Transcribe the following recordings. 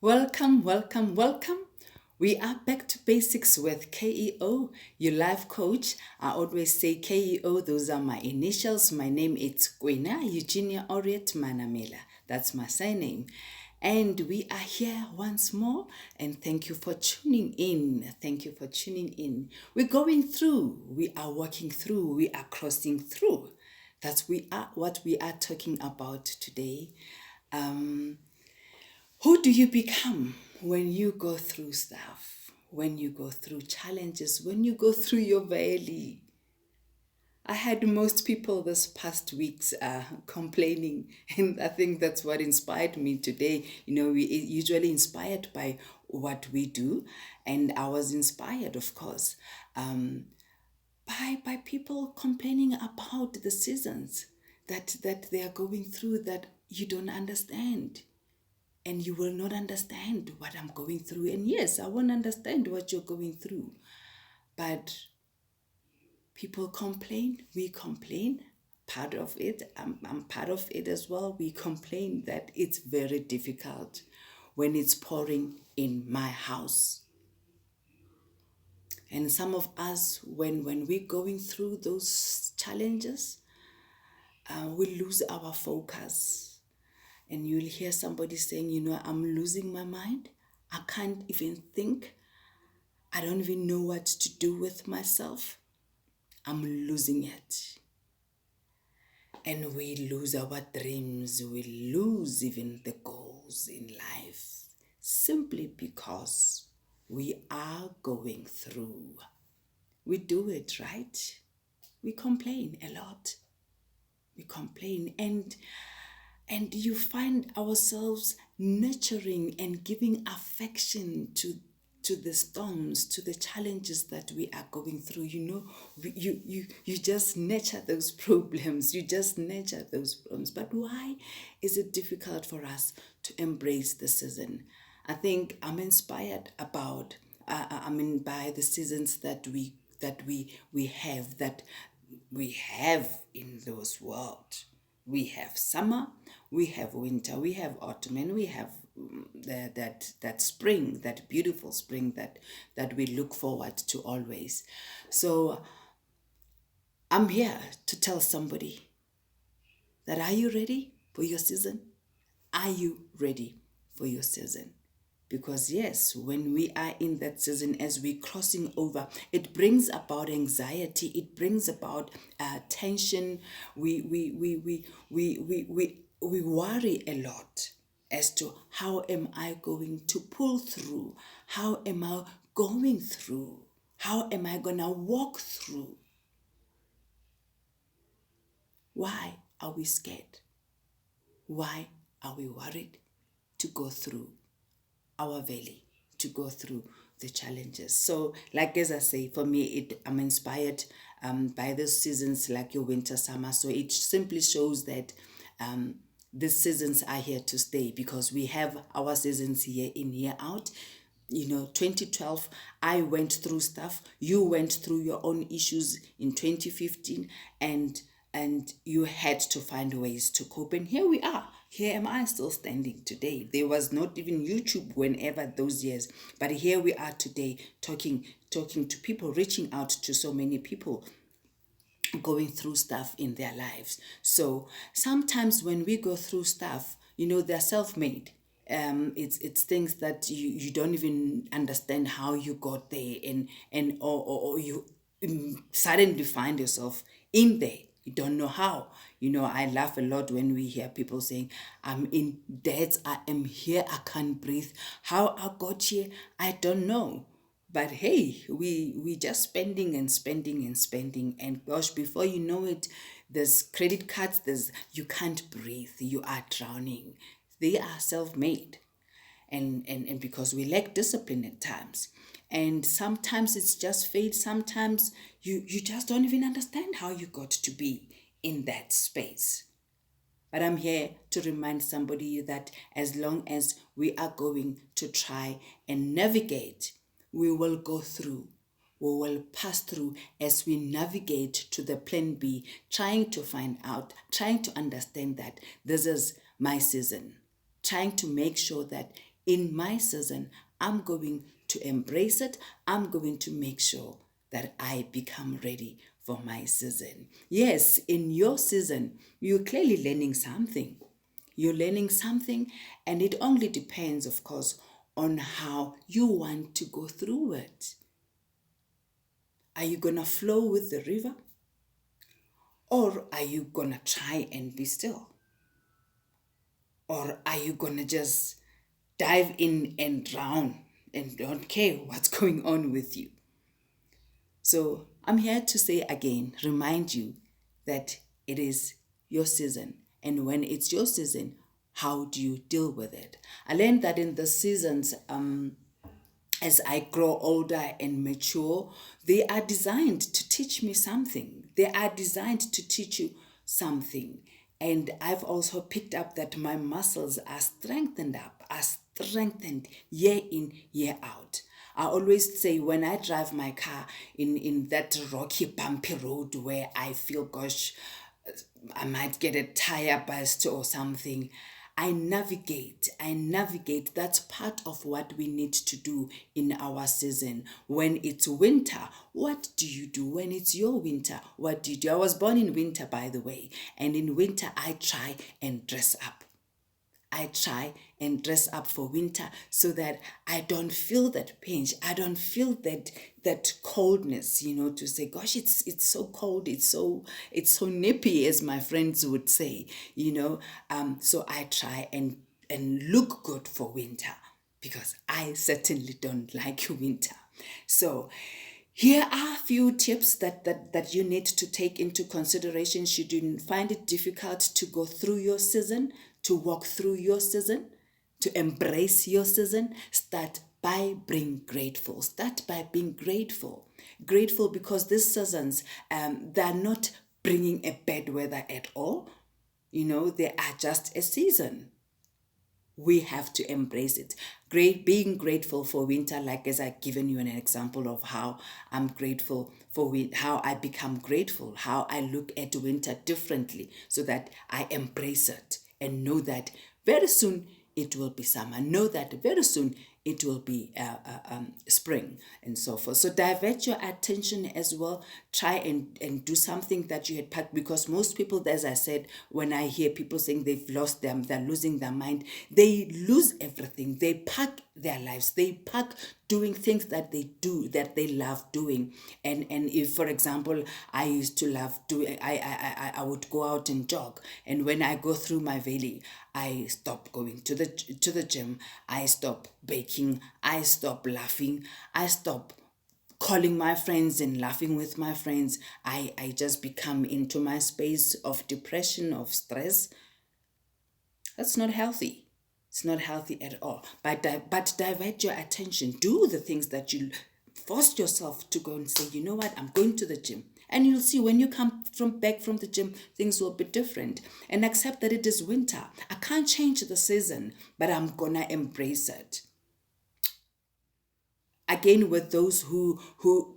Welcome, welcome, welcome. We are back to basics with K.E.O, your life coach. I always say K.E.O, those are my initials. My name is Kwena Eugenia Oriet Manamela. That's my surname. And we are here once more, and thank you for tuning in. Thank you for tuning in. We're going through, we are walking through, we are crossing through. What we are talking about today. Who do you become when you go through stuff, when you go through challenges, when you go through your valley? I had most people this past weeks complaining, and I think that's what inspired me today. We usually inspired by what we do, and I was inspired, of course, by people complaining about the seasons that they are going through that you don't understand, and you will not understand what I'm going through. And yes, I won't understand what you're going through. But people complain, we complain. Part of it, I'm part of it as well. We complain that it's very difficult when it's pouring in my house. And some of us, when we're going through those challenges, we lose our focus. And you'll hear somebody saying, I'm losing my mind. I can't even think. I don't even know what to do with myself. I'm losing it. And we lose our dreams. We lose even the goals in life simply because we are going through. We do it, right? We complain a lot. We complain, and you find ourselves nurturing and giving affection to the storms, to the challenges that we are going through. You just nurture those problems. You just nurture those problems. But why is it difficult for us to embrace the season? I think I'm inspired about. By the seasons that we have in this world. We have summer, we have winter, we have autumn, and we have that spring, that beautiful spring that we look forward to always. So I'm here to tell somebody that, are you ready for your season? Are you ready for your season? Because yes, when we are in that season, as we crossing over, it brings about anxiety. It brings about tension. We worry a lot as to, how am I going to pull through? How am I going through? How am I gonna walk through? Why are we scared? Why are we worried to go through our valley, to go through the challenges? So, like as I say, for me, I'm inspired by those seasons, like your winter, summer. So it simply shows that these seasons are here to stay, because we have our seasons year in, year out. 2012, I went through stuff. You went through your own issues in 2015, and you had to find ways to cope. And here we are. Here am I, still standing today. There was not even YouTube whenever those years, but here we are today, talking to people, reaching out to so many people going through stuff in their lives. So sometimes when we go through stuff, they're self-made. It's things that you don't even understand how you got there, or you suddenly find yourself in there. You don't know how. I laugh a lot when we hear people saying, I'm in debt, I am here, I can't breathe. How I got here, I don't know. But hey, we just spending and spending and spending, and gosh, before you know it, there's credit cards, you can't breathe, you are drowning. They are self-made, and because we lack discipline at times, and sometimes it's just fate. Sometimes you just don't even understand how you got to be in that space. But I'm here to remind somebody that as long as we are going to try and navigate, we will go through. We will pass through as we navigate to the plan B, trying to find out, trying to understand that this is my season, trying to make sure that in my season, I'm going to embrace it. I'm going to make sure that I become ready for my season. Yes, in your season, you're clearly learning something. You're learning something, and it only depends, of course, on how you want to go through it. Are you going to flow with the river? Or are you going to try and be still? Or are you going to just dive in and drown and don't care what's going on with you? So I'm here to say again, remind you that it is your season. And when it's your season, how do you deal with it? I learned that in the seasons, as I grow older and mature, they are designed to teach me something. They are designed to teach you something. And I've also picked up that my muscles are strengthened year in, year out. I always say when I drive my car in that rocky, bumpy road where I feel, gosh, I might get a tire burst or something. I navigate. That's part of what we need to do in our season. When it's winter, what do you do? When it's your winter, what do you do? I was born in winter, by the way. And in winter, I try and dress up. I try and dress up for winter so that I don't feel that pinch. I don't feel that coldness, to say, gosh, it's so cold, it's so nippy, as my friends would say. So I try and look good for winter because I certainly don't like winter. So here are a few tips that you need to take into consideration should you find it difficult to go through your season, to walk through your season, to embrace your season. Start by being grateful. Start by being grateful. Grateful because these seasons, they're not bringing a bad weather at all. They are just a season. We have to embrace it. Being grateful for winter, like as I've given you an example of how I'm grateful for how I become grateful, how I look at winter differently so that I embrace it and know that very soon it will be summer. Know that very soon it will be spring and so forth. So divert your attention as well. Try and do something that you had packed, because most people, as I said, when I hear people saying they've lost them, they're losing their mind, they lose everything. They pack their lives. They pack doing things that they do, that they love doing. And if, for example, I used to love doing, I would go out and jog. And when I go through my valley, I stop going to the gym. I stop baking. I stop laughing. I stop calling my friends and laughing with my friends. I just become into my space of depression, of stress. That's not healthy. It's not healthy at all. But divert your attention. Do the things that you force yourself to go and say, you know what, I'm going to the gym. And you'll see when you come back from the gym, things will be different. And accept that it is winter. I can't change the season, but I'm gonna embrace it. Again, with those who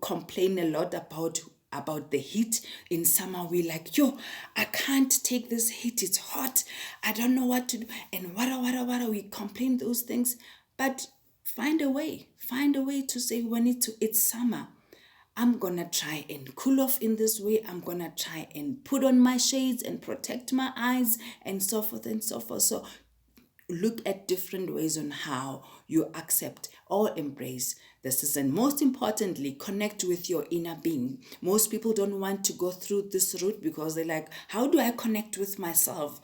complain a lot about the heat in summer, we like, yo, I can't take this heat, it's hot, I don't know what to do, and what we complain those things. But find a way to say, when it's summer, I'm gonna try and cool off in this way. I'm gonna try and put on my shades and protect my eyes and so forth and so forth. So look at different ways on how you accept or embrace the season. Most importantly, connect with your inner being. Most people don't want to go through this route because they're like, how do I connect with myself?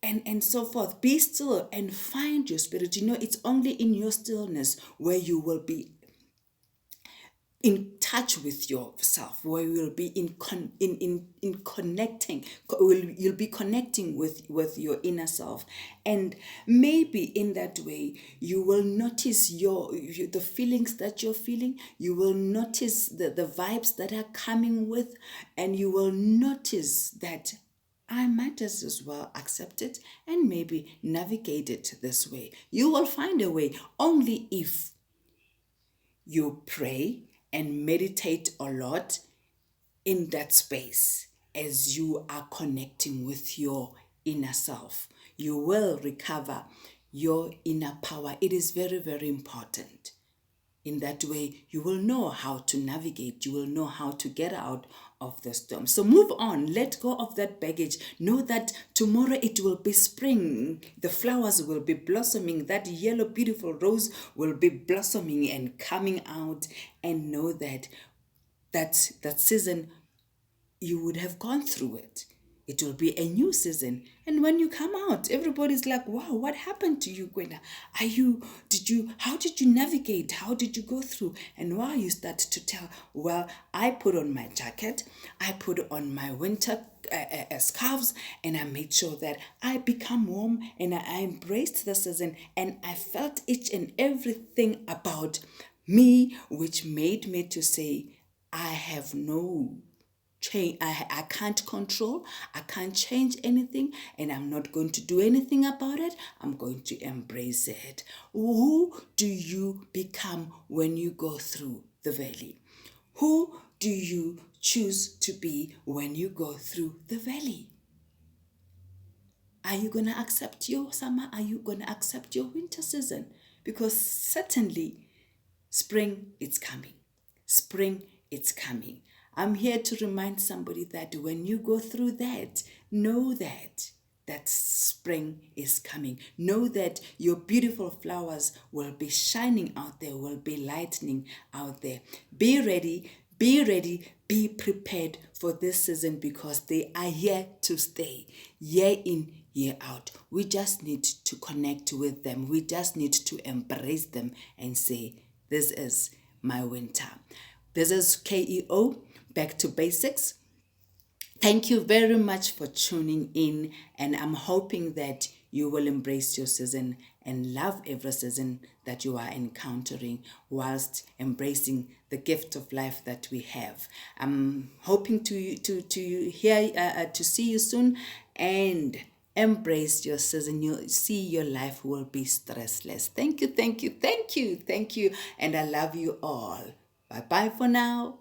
And so forth. Be still and find your spirit. It's only in your stillness where you will be in touch with yourself, where you will be in connecting, you'll be connecting with your inner self. And maybe in that way you will notice the feelings that you're feeling. You will notice the vibes that are coming with, and you will notice that I might as well accept it and maybe navigate it this way. You will find a way only if you pray and meditate a lot in that space as you are connecting with your inner self. You will recover your inner power. It is very, very important. In that way, you will know how to navigate. You will know how to get out of the storm. So move on. Let go of that baggage. Know that tomorrow it will be spring. The flowers will be blossoming. That yellow, beautiful rose will be blossoming and coming out. And know that that season you would have gone through it. It will be a new season. And when you come out, everybody's like, wow, what happened to you, Gwenda? How did you navigate? How did you go through? And while you start to tell, well, I put on my jacket, I put on my winter scarves, and I made sure that I become warm and I embraced the season and I felt each and everything about me, which made me to say, I have no change. I can't control, I can't change anything, and I'm not going to do anything about it. I'm going to embrace it. Who do you become when you go through the valley? Who do you choose to be when you go through the valley? Are you going to accept your summer? Are you going to accept your winter season? Because certainly spring, it's coming. Spring, it's coming. I'm here to remind somebody that when you go through that, know that spring is coming. Know that your beautiful flowers will be shining out there, will be lightening out there. Be ready, be prepared for this season because they are here to stay, year in, year out. We just need to connect with them. We just need to embrace them and say, this is my winter. This is K.E.O. Back to Basics. Thank you very much for tuning in, and I'm hoping that you will embrace your season and love every season that you are encountering whilst embracing the gift of life that we have. I'm hoping to see you soon and embrace your season. You'll see your life will be stressless. Thank you, and I love you all. Bye bye for now.